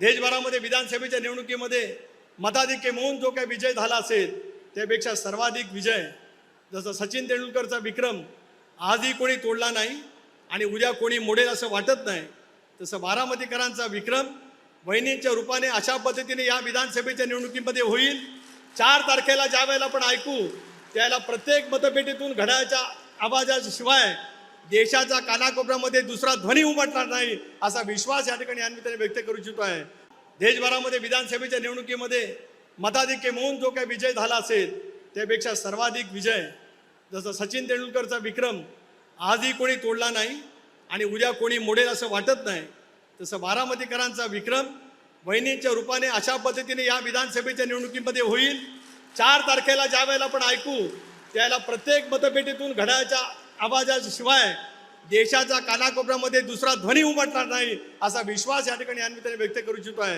देशभरामध्ये विधानसभेच्या निवडणुकीमध्ये मताधिक्य मिळून जो काही विजय झाला असेल त्यापेक्षा सर्वाधिक विजय जसं सचिन तेंडुलकरचा विक्रम आजही कोणी तोडला नाही आणि उद्या कोणी मोडेल असं वाटत नाही, तसं बारामतीकरांचा विक्रम वहिनींच्या रूपाने अशा पद्धतीने या विधानसभेच्या निवडणुकीमध्ये होईल। 4 तारखेला ज्या वेळेला आपण ऐकू त्याला प्रत्येक मतपेटीतून घड्याळाच्या आवाजाशिवाय देशाच्या कानाकोपऱ्यामध्ये दुसरा ध्वनी उमटणार नाही असा विश्वास या ठिकाणी आम्ही व्यक्त करू इच्छितो आहे। देशभरामध्ये विधानसभेच्या निवडणुकीमध्ये मताधिक्य मिळून जो काही विजय झाला असेल त्यापेक्षा सर्वाधिक विजय जसं सचिन तेंडुलकरचा विक्रम आजही कोणी तोडला नाही आणि उद्या कोणी मोडेल असं वाटत नाही, तसं बारामतीकरांचा विक्रम वहिनींच्या रूपाने अशा पद्धतीने या विधानसभेच्या निवडणुकीमध्ये होईल। 4 तारखेला ज्या वेळेला आपण ऐकू त्याला प्रत्येक मतपेटीतून घड्याळाच्या आवाजाशिवाय देशाच्या कानाकोपऱ्यामध्ये दुसरा ध्वनी उमटणार नाही असा विश्वास या ठिकाणी आम्ही व्यक्त करू इच्छितो आहे।